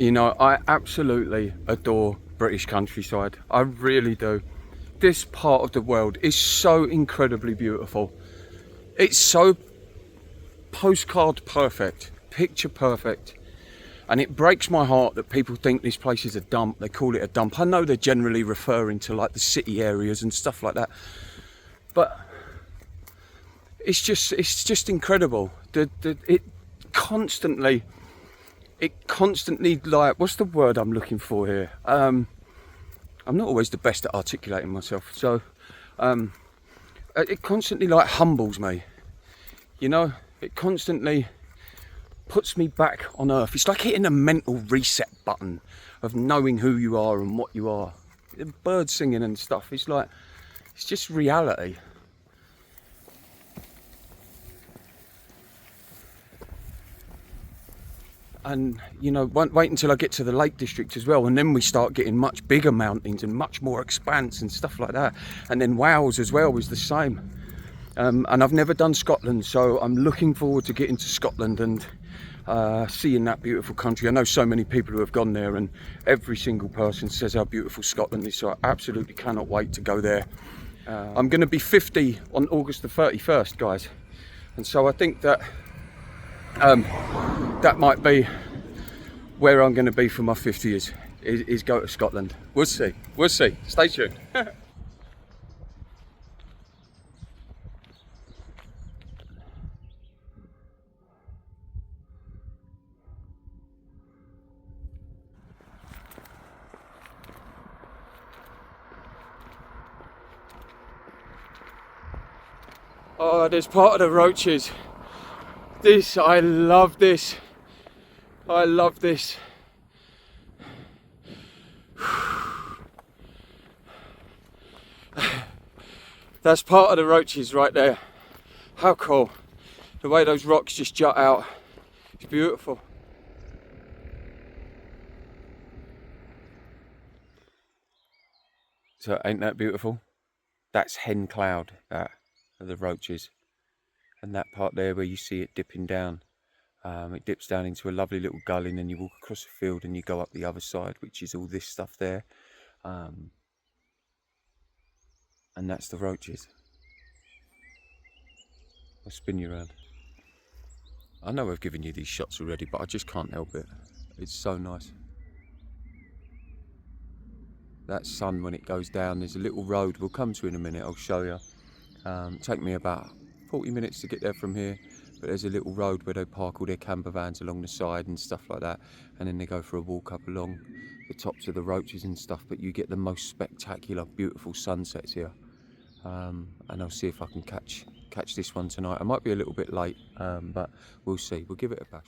You know, I absolutely adore British countryside. I really do. This part of the world is so incredibly beautiful. It's so postcard perfect, picture perfect. And it breaks my heart that people think this place is a dump. They call it a dump. I know they're generally referring to like the city areas and stuff like that. But it's just incredible. It constantly like, what's the word I'm looking for here? I'm not always the best at articulating myself. So it constantly like humbles me. You know, it constantly puts me back on earth. It's like hitting a mental reset button of knowing who you are and what you are. Birds singing and stuff. It's like, it's just reality. And you know, wait until I get to the Lake District as well, and then we start getting much bigger mountains and much more expanse and stuff like that. And then Wales as well is the same. And I've never done Scotland, so I'm looking forward to getting to Scotland and seeing that beautiful country. I know so many people who have gone there, and every single person says how beautiful Scotland is, so I absolutely cannot wait to go there. I'm going to be 50 on August the 31st, guys, and so I think that that might be where I'm going to be for my 50th, is go to Scotland. We'll see, stay tuned. Oh, there's part of the Roaches. I love this. I love this. That's part of the Roaches right there. How cool. The way those rocks just jut out. It's beautiful. So ain't that beautiful? That's Hen Cloud, that of the Roaches. And that part there where you see it dipping down. It dips down into a lovely little gully, and then you walk across the field and you go up the other side, which is all this stuff there. And that's the Roaches. I'll spin you around. I know I've given you these shots already, but I just can't help it. It's so nice. That sun when it goes down, there's a little road we'll come to in a minute, I'll show you. Take me about 40 minutes to get there from here, but there's a little road where they park all their camper vans along the side and stuff like that, and then they go for a walk up along the tops of the Roaches and stuff. But you get the most spectacular, beautiful sunsets here, and I'll see if I can catch this one tonight. I might be a little bit late, but we'll see. We'll give it a bash.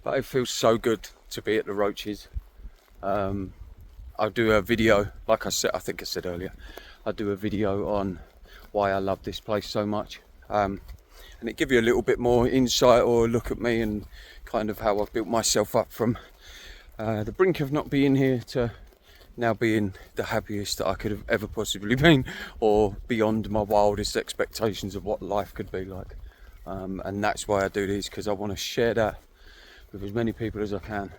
But it feels so good to be at the Roaches. I'll do a video, like I said, I think I said earlier, I'll do a video on why I love this place so much. And it give you a little bit more insight or a look at me and kind of how I've built myself up from the brink of not being here to now being the happiest that I could have ever possibly been, or beyond my wildest expectations of what life could be like. And that's why I do these, because I want to share that with as many people as I can.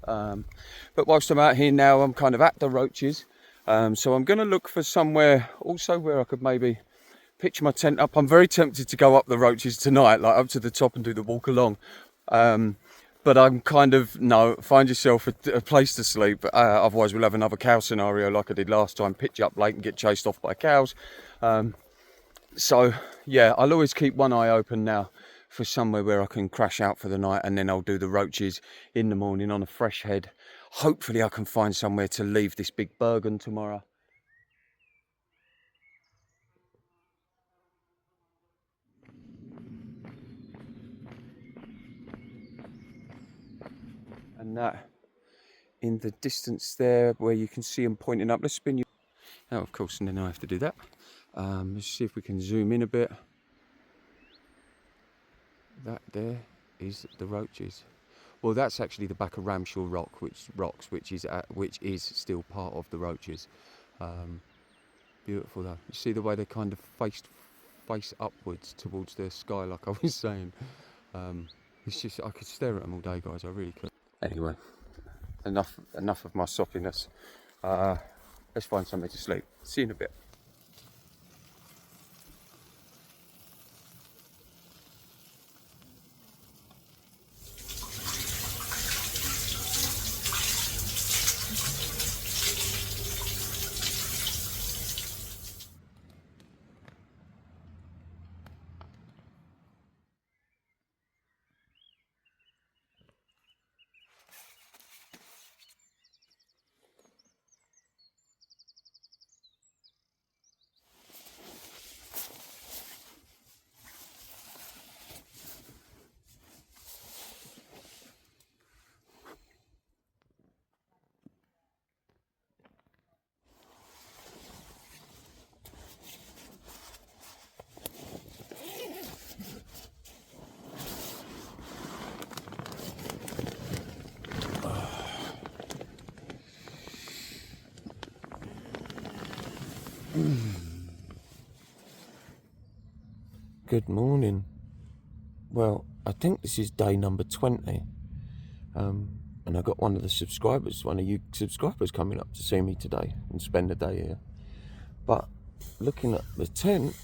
But whilst I'm out here now, I'm kind of at the Roaches, so I'm going to look for somewhere also where I could maybe pitch my tent up. I'm very tempted to go up the Roaches tonight, like up to the top and do the walk along, but I'm kind of, no, find yourself a place to sleep, otherwise we'll have another cow scenario like I did last time, pitch up late and get chased off by cows. So yeah, I'll always keep one eye open now for somewhere where I can crash out for the night, and then I'll do the Roaches in the morning on a fresh head. Hopefully I can find somewhere to leave this big Bergen tomorrow. And that in the distance there where you can see them pointing up, let's spin you. Oh, of course, and then I have to do that. Let's see if we can zoom in a bit. That there is the Roaches. Well, that's actually the back of Ramshaw which is still part of the Roaches. Beautiful though. You see the way they kind of face face upwards towards the sky, like I was saying. It's just, I could stare at them all day, guys, I really could. Anyway, enough of my soppiness. Let's find somewhere to sleep. See you in a bit. Good morning. Well, I think this is day number 20. And I got one of you subscribers coming up to see me today and spend the day here. But looking at the tent,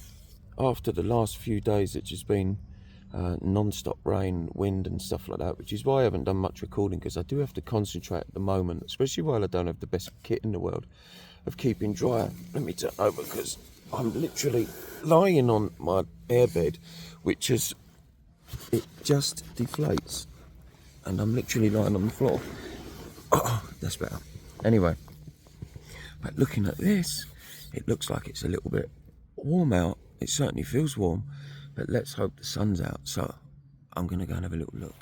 after the last few days it's just been non-stop rain, wind and stuff like that, which is why I haven't done much recording, because I do have to concentrate at the moment, especially while I don't have the best kit in the world, of keeping dry. Let me turn over, because I'm literally lying on my airbed, which is, it just deflates, and I'm literally lying on the floor. Oh, that's better. Anyway, but looking at this, it looks like it's a little bit warm out. It certainly feels warm, but let's hope the sun's out. So I'm gonna go and have a little look.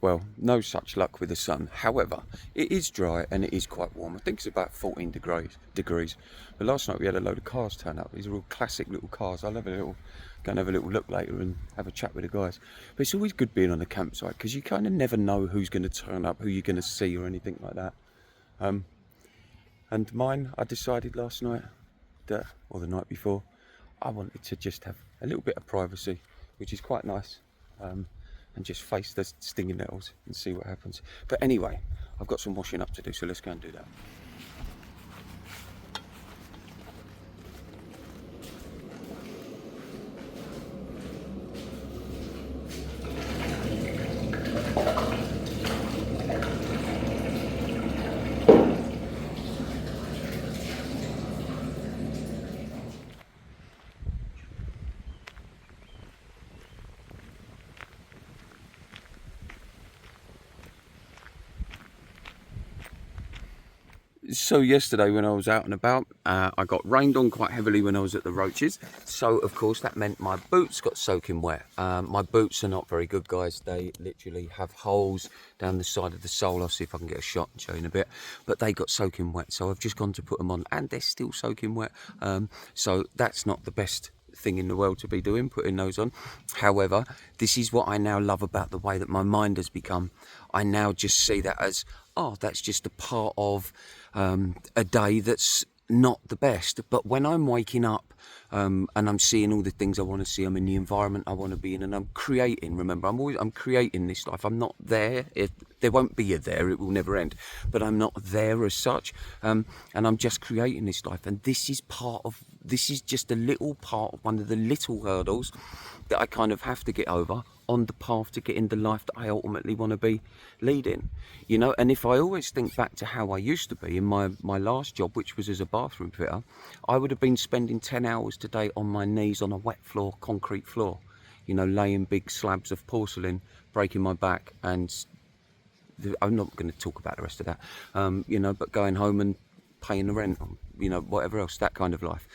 Well, no such luck with the sun. However, it is dry and it is quite warm. I think it's about 14 degrees. But last night we had a load of cars turn up. These are all classic little cars. I'll go and have a little look later and have a chat with the guys. But it's always good being on a campsite, because you kind of never know who's going to turn up, who you're going to see or anything like that. And mine, I decided last night, or the night before, I wanted to just have a little bit of privacy, which is quite nice. And just face the stinging nettles and see what happens. But anyway, I've got some washing up to do, so let's go and do that. So yesterday when I was out and about, I got rained on quite heavily when I was at the Roaches. So of course that meant my boots got soaking wet. My boots are not very good, guys. They literally have holes down the side of the sole. I'll see if I can get a shot and show you in a bit. But they got soaking wet, so I've just gone to put them on and they're still soaking wet. So that's not the best thing in the world to be doing, putting those on. However, this is what I now love about the way that my mind has become. I now just see that as, oh, that's just a part of a day that's not the best. But when I'm waking up and I'm seeing all the things I want to see, I'm in the environment I want to be in, and I'm creating. Remember, I'm creating this life. I'm not there. There won't be a there. It will never end. But I'm not there as such, and I'm just creating this life. And this is just a little part of one of the little hurdles that I kind of have to get over on the path to getting the life that I ultimately want to be leading, you know. And if I always think back to how I used to be in my last job, which was as a bathroom fitter, I would have been spending 10 hours today on my knees on a wet floor, concrete floor, you know, laying big slabs of porcelain, breaking my back, and I'm not going to talk about the rest of that, you know, but going home and paying the rent, you know, whatever else, that kind of life.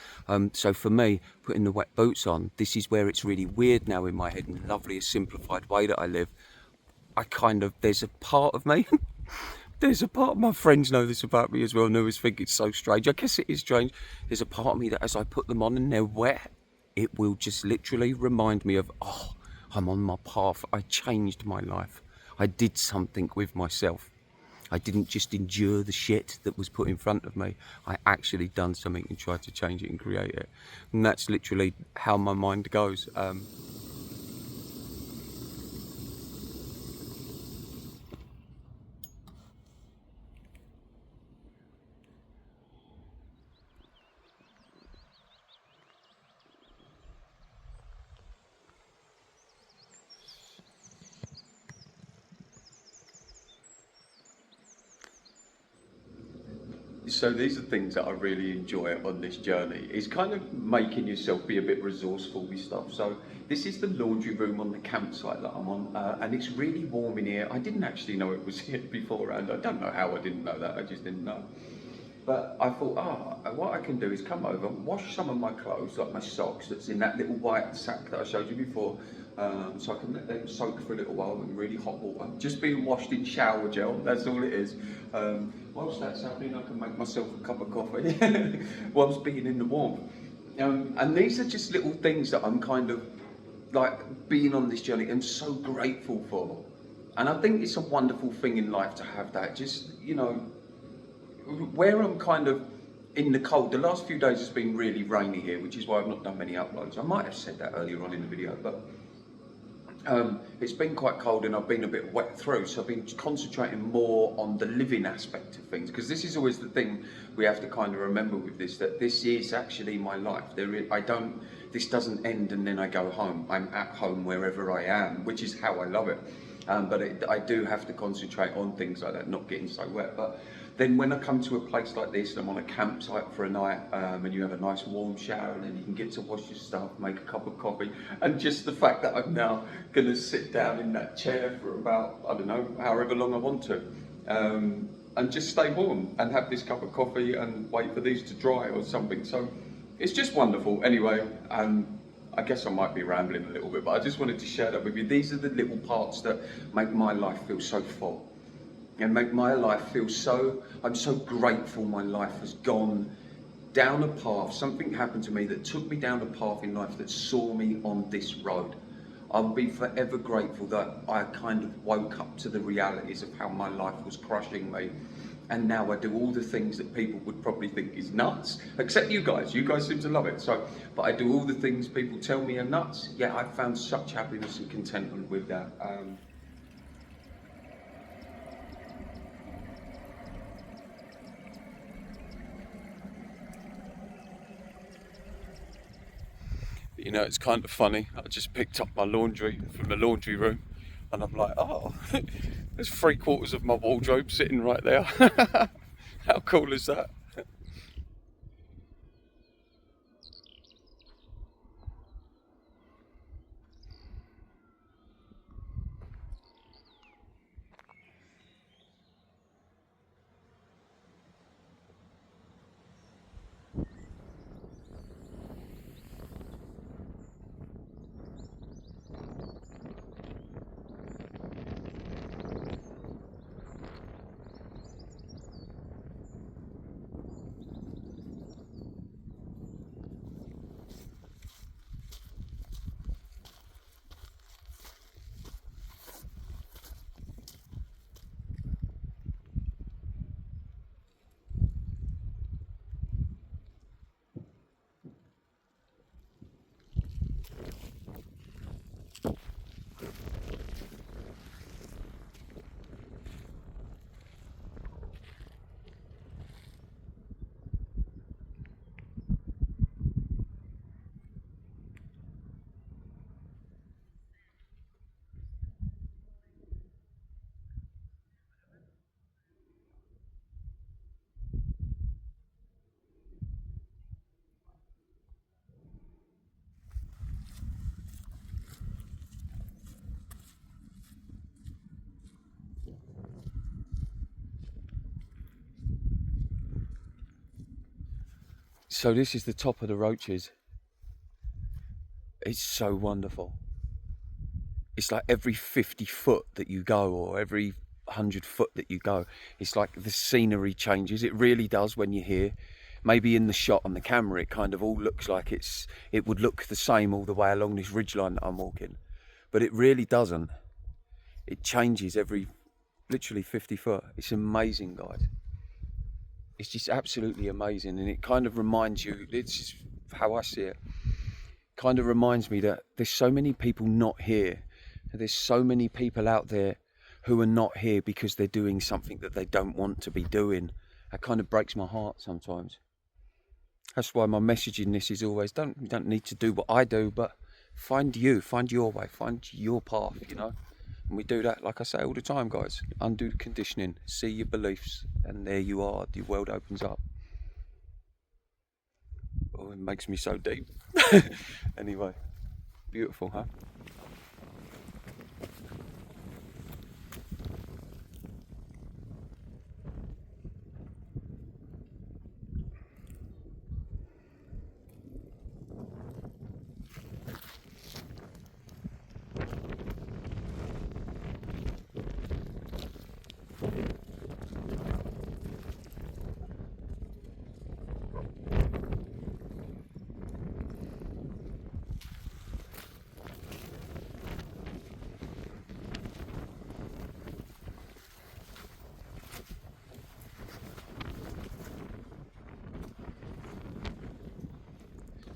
So for me, putting the wet boots on, this is where it's really weird now in my head, in the lovely simplified way that I live. There's a part of me, there's a part of my friends know this about me as well, and they always think it's so strange. I guess it is strange. There's a part of me that as I put them on and they're wet, it will just literally remind me of, oh, I'm on my path. I changed my life. I did something with myself. I didn't just endure the shit that was put in front of me. I actually done something and tried to change it and create it. And that's literally how my mind goes. So these are things that I really enjoy on this journey. It's kind of making yourself be a bit resourceful with stuff. So this is the laundry room on the campsite that I'm on, and it's really warm in here. I didn't actually know it was here beforehand. I don't know how I didn't know that. I just didn't know. But I thought, what I can do is come over, wash some of my clothes, like my socks, that's in that little white sack that I showed you before, so I can let them soak for a little while in really hot water. Just being washed in shower gel, that's all it is. Whilst that's happening, I can make myself a cup of coffee whilst being in the warmth. And these are just little things that I'm kind of, like, being on this journey, I'm so grateful for. And I think it's a wonderful thing in life to have that, just, you know, where I'm kind of in the cold. The last few days has been really rainy here, which is why I've not done many uploads. I might have said that earlier on in the video, but it's been quite cold and I've been a bit wet through, so I've been concentrating more on the living aspect of things, because this is always the thing we have to kind of remember with this, that this is actually my life. This doesn't end and then I go home. I'm at home wherever I am, which is how I love it. But I do have to concentrate on things like that, not getting so wet. But then when I come to a place like this, I'm on a campsite for a night, and you have a nice warm shower, and then you can get to wash your stuff, make a cup of coffee, and just the fact that I'm now going to sit down in that chair for about, I don't know, however long I want to, and just stay warm and have this cup of coffee and wait for these to dry or something. So it's just wonderful. Anyway, I guess I might be rambling a little bit, but I just wanted to share that with you. These are the little parts that make my life feel so full and make my life feel so, I'm so grateful my life has gone down a path. Something happened to me that took me down a path in life that saw me on this road. I'll be forever grateful that I kind of woke up to the realities of how my life was crushing me. And now I do all the things that people would probably think is nuts, except you guys. You guys seem to love it. So, but I do all the things people tell me are nuts. Yeah, I've found such happiness and contentment with that. You know, it's kind of funny. I just picked up my laundry from the laundry room, and I'm like, oh, there's 3/4 of my wardrobe sitting right there. How cool is that? So this is the top of the Roaches. It's so wonderful. It's like every 50 foot that you go, or every 100 foot that you go, it's like the scenery changes. It really does when you're here. Maybe in the shot on the camera, it kind of all looks like it would look the same all the way along this ridgeline that I'm walking. but it really doesn't. It changes every literally 50 foot. It's amazing, guys. It's just absolutely amazing, and it kind of reminds you, it's just how I see it, kind of reminds me that there's so many people not here. There's so many people out there who are not here because they're doing something that they don't want to be doing. That kind of breaks my heart sometimes. That's why my message in this is always, you don't need to do what I do, but find your way, find your path, you know. And we do that, like I say all the time, guys. Undo conditioning, see your beliefs, and there you are. The world opens up. Oh, it makes me so deep. Anyway, beautiful, huh?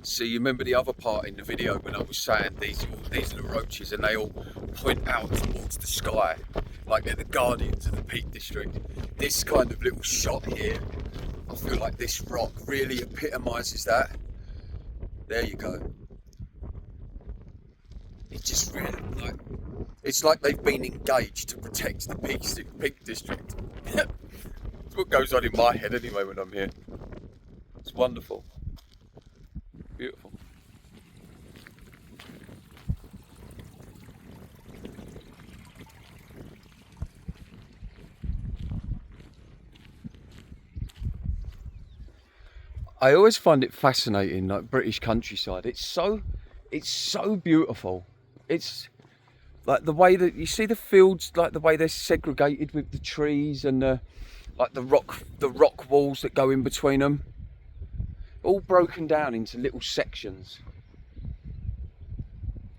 So you remember the other part in the video when I was saying these little roaches, and they all point out towards the sky like they're the guardians of the Peak District. This kind of little shot here, I feel like this rock really epitomises that. There you go. It just really, like, it's like they've been engaged to protect the Peak District. It's what goes on in my head anyway when I'm here. It's wonderful. Beautiful. I always find it fascinating, like British countryside. It's so beautiful. It's like the way that you see the fields, like the way they're segregated with the trees and the rock walls that go in between them. All broken down into little sections.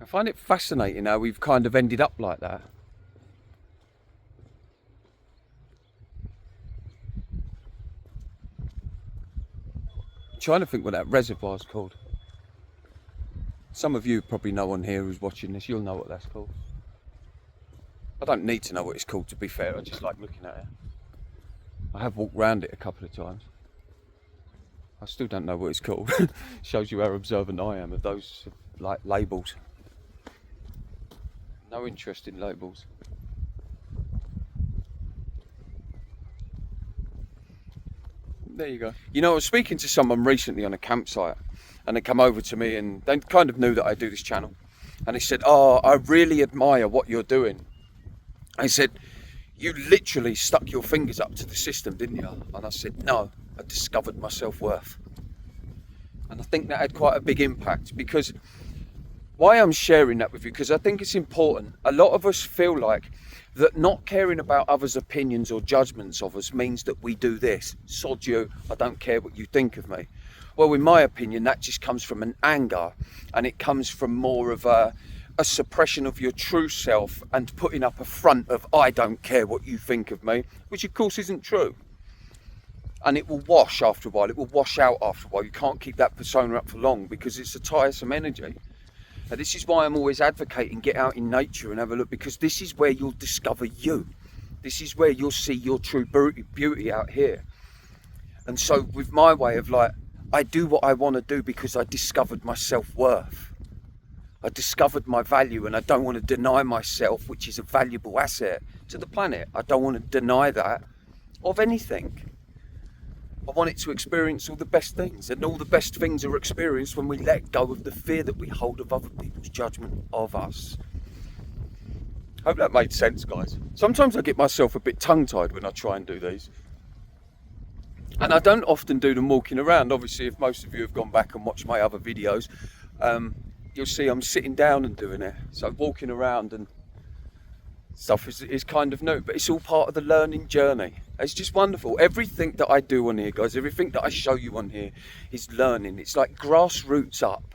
I find it fascinating how we've kind of ended up like that. I'm trying to think what that reservoir's called. Some of you probably know on here who's watching this, you'll know what that's called. I don't need to know what it's called, to be fair, I just like looking at it. I have walked around it a couple of times. I still don't know what it's called. Shows you how observant I am of those like labels. No interest in labels. There you go. You know, I was speaking to someone recently on a campsite, and they come over to me and they kind of knew that I do this channel. And they said, "Oh, I really admire what you're doing." I said, "You literally stuck your fingers up to the system, didn't you?" And I said, "No, I discovered my self-worth." And I think that had quite a big impact, because why I'm sharing that with you, because I think it's important. A lot of us feel like that not caring about others' opinions or judgments of us means that we do this. Sod you, I don't care what you think of me. Well, in my opinion, that just comes from an anger, and it comes from more of a suppression of your true self and putting up a front of I don't care what you think of me, which of course isn't true. And it will wash after a while, it will wash out after a while. You can't keep that persona up for long because it's a tiresome energy. And this is why I'm always advocating get out in nature and have a look, because this is where you'll discover you. This is where you'll see your true beauty out here. And so with my way of like, I do what I want to do because I discovered my self-worth. I discovered my value, and I don't want to deny myself, which is a valuable asset to the planet. I don't want to deny that of anything. I want it to experience all the best things, and all the best things are experienced when we let go of the fear that we hold of other people's judgment of us. Hope that made sense, guys. Sometimes I get myself a bit tongue-tied when I try and do these. And I don't often do them walking around. Obviously, if most of you have gone back and watched my other videos, you'll see I'm sitting down and doing it. So walking around and stuff is kind of new, but it's all part of the learning journey. It's just wonderful. Everything that I do on here, guys, everything that I show you on here is learning. It's like grassroots up.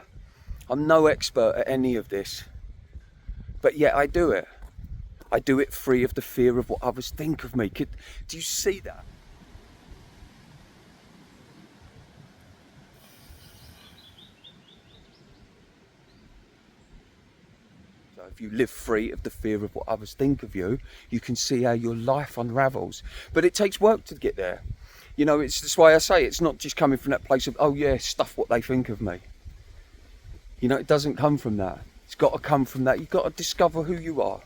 I'm no expert at any of this. But yet I do it. I do it free of the fear of what others think of me. Do you see that? So if you live free of the fear of what others think of you, you can see how your life unravels. But it takes work to get there. You know, that's why I say it's not just coming from that place of, oh yeah, stuff what they think of me. You know, it doesn't come from that. It's got to come from that. You've got to discover who you are.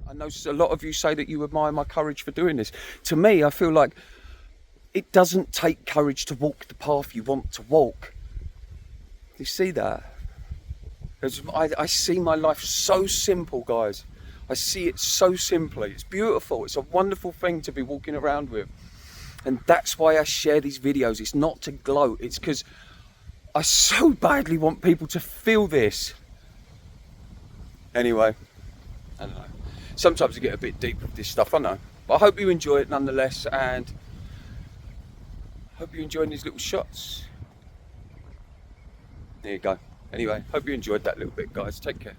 I know a lot of you say that you admire my courage for doing this. To me, I feel like it doesn't take courage to walk the path you want to walk. You see that? I see my life so simple, guys. I see it so simply. It's beautiful. It's a wonderful thing to be walking around with. And that's why I share these videos. It's not to gloat. It's because I so badly want people to feel this. Anyway, I don't know. Sometimes I get a bit deep with this stuff, I know. But I hope you enjoy it nonetheless, and I hope you're enjoying these little shots. There you go. Anyway, hope you enjoyed that little bit, guys. Take care.